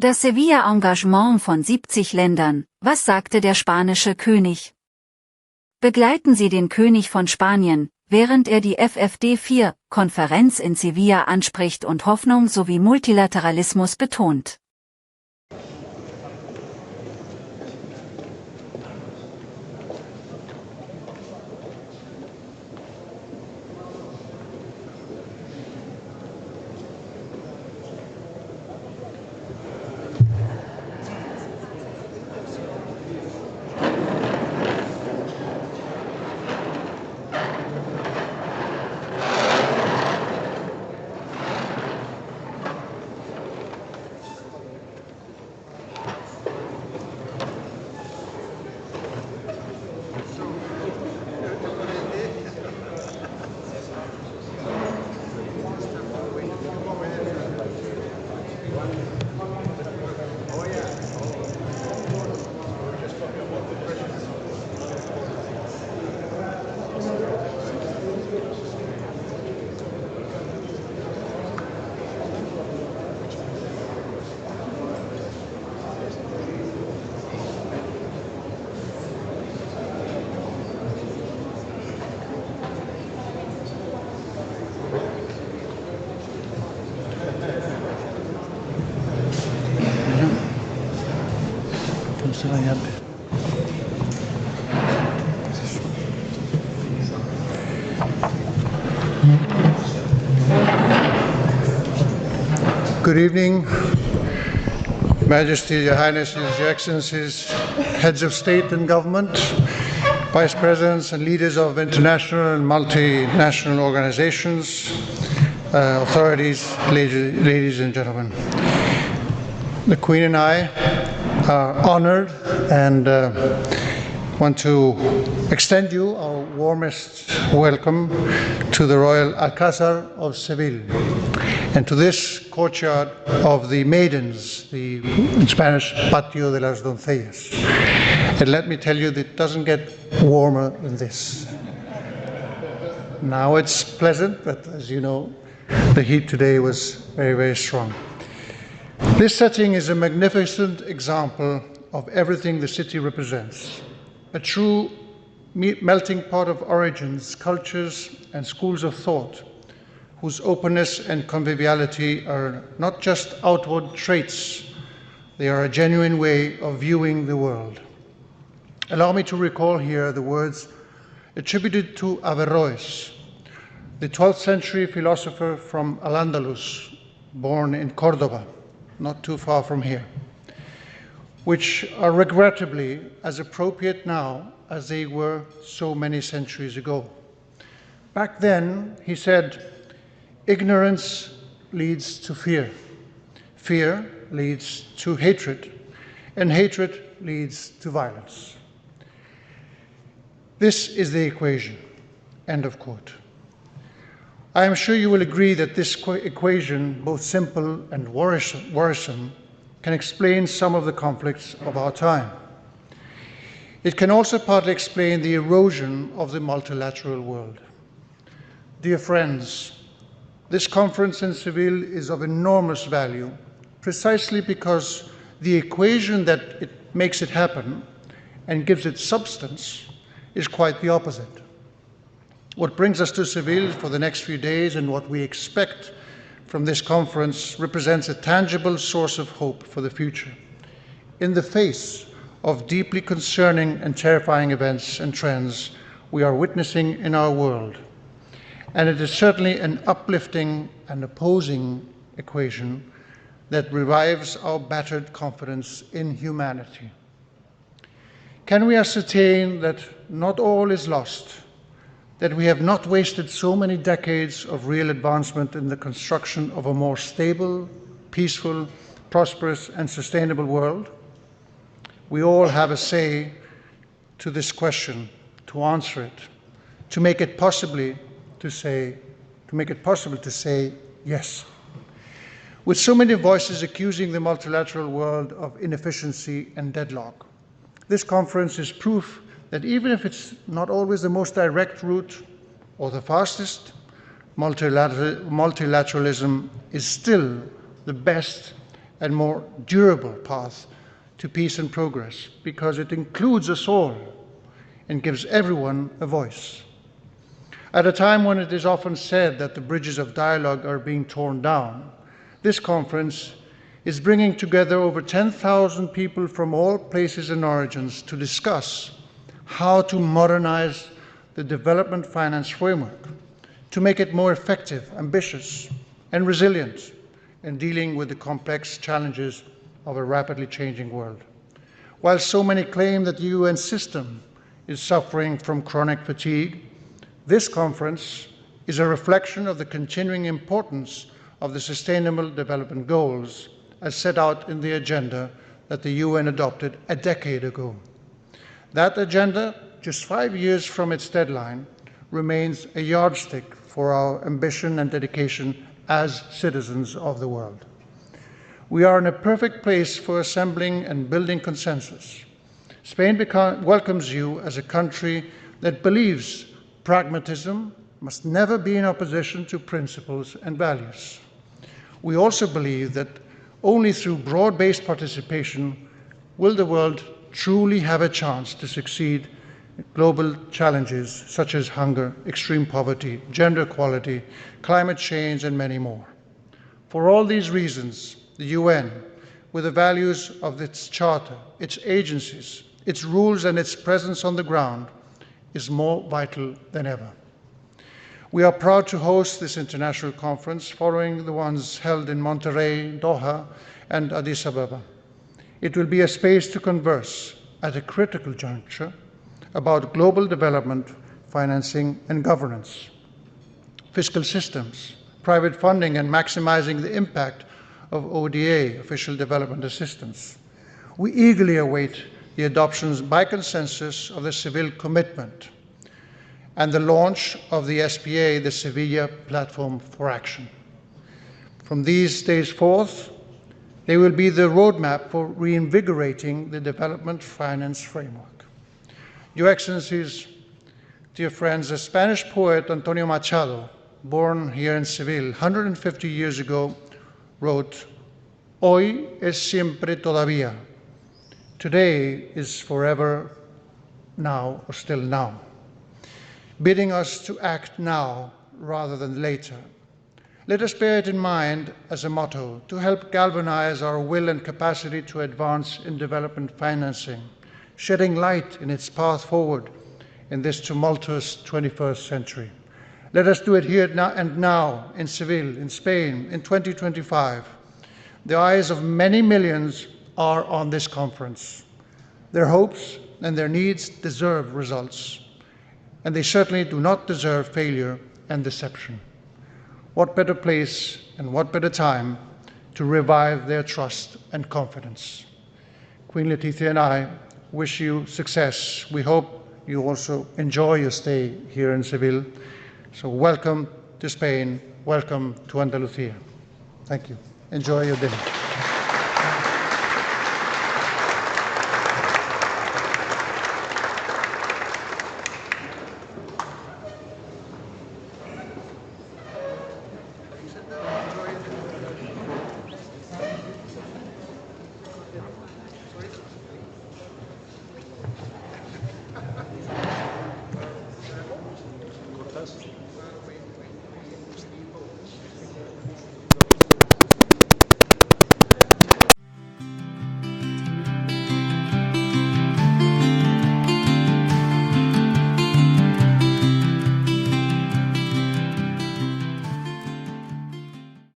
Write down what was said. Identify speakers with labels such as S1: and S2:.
S1: Das Sevilla-Engagement von 70 Ländern, was sagte der spanische König? Begleiten Sie den König von Spanien, während er die FFD4-Konferenz in Sevilla anspricht und Hoffnung sowie Multilateralismus betont.
S2: Good evening, Majesty, Your Highnesses, Your Excellencies, Heads of State and Government, Vice Presidents and leaders of international and multinational organizations, authorities, ladies and gentlemen. The Queen and I are honored and want to extend you our warmest welcome to the Royal Alcázar of Seville and to this courtyard of the maidens, in Spanish, Patio de las Doncellas. And let me tell you that it doesn't get warmer than this. Now it's pleasant, but as you know, the heat today was very, very strong. This setting is a magnificent example of everything the city represents. A true melting pot of origins, cultures, and schools of thought, whose openness and conviviality are not just outward traits, they are a genuine way of viewing the world. Allow me to recall here the words attributed to Averroes, the 12th century philosopher from Al-Andalus, born in Cordoba, not too far from here, which are regrettably as appropriate now as they were so many centuries ago. Back then, he said, ignorance leads to fear, fear leads to hatred, and hatred leads to violence. This is the equation, end of quote. I am sure you will agree that this equation, both simple and worrisome, can explain some of the conflicts of our time. It can also partly explain the erosion of the multilateral world. Dear friends, this conference in Seville is of enormous value, precisely because the equation that makes it happen and gives it substance is quite the opposite. What brings us to Seville for the next few days and what we expect from this conference represents a tangible source of hope for the future. In the face of deeply concerning and terrifying events and trends we are witnessing in our world, and it is certainly an uplifting and opposing equation that revives our battered confidence in humanity. Can we ascertain that not all is lost, that we have not wasted so many decades of real advancement in the construction of a more stable, peaceful, prosperous, and sustainable world? We all have a say to this question, to answer it, to make it possible to say yes. With so many voices accusing the multilateral world of inefficiency and deadlock, this conference is proof that even if it's not always the most direct route or the fastest, multilateralism is still the best and more durable path to peace and progress, because it includes us all and gives everyone a voice. At a time when it is often said that the bridges of dialogue are being torn down, this conference is bringing together over 10,000 people from all places and origins to discuss how to modernize the development finance framework, to make it more effective, ambitious, and resilient in dealing with the complex challenges of a rapidly changing world. While so many claim that the UN system is suffering from chronic fatigue, this conference is a reflection of the continuing importance of the Sustainable Development Goals as set out in the agenda that the UN adopted a decade ago. That agenda, just 5 years from its deadline, remains a yardstick for our ambition and dedication as citizens of the world. We are in a perfect place for assembling and building consensus. Spain welcomes you as a country that believes pragmatism must never be in opposition to principles and values. We also believe that only through broad-based participation will the world truly have a chance to succeed in global challenges such as hunger, extreme poverty, gender equality, climate change, and many more. For all these reasons, the UN, with the values of its charter, its agencies, its rules, and its presence on the ground, is more vital than ever. We are proud to host this international conference following the ones held in Monterrey, Doha, and Addis Ababa. It will be a space to converse at a critical juncture about global development, financing, and governance, fiscal systems, private funding, and maximizing the impact of ODA, official development assistance. We eagerly await the adoption by consensus of the Seville Commitment and the launch of the SPA, the Sevilla Platform for Action. From these days forth, they will be the roadmap for reinvigorating the development finance framework. Your Excellencies, dear friends, the Spanish poet Antonio Machado, born here in Seville 150 years ago, wrote, "Hoy es siempre todavía." Today is forever now, or still now, bidding us to act now rather than later. Let us bear it in mind as a motto to help galvanize our will and capacity to advance in development financing, shedding light in its path forward in this tumultuous 21st century. Let us do it here and now in Seville, in Spain, in 2025. The eyes of many millions are on this conference. Their hopes and their needs deserve results, and they certainly do not deserve failure and deception. What better place and what better time to revive their trust and confidence? Queen Letizia and I wish you success. We hope you also enjoy your stay here in Seville. So welcome to Spain, welcome to Andalusia. Thank you. Enjoy your dinner.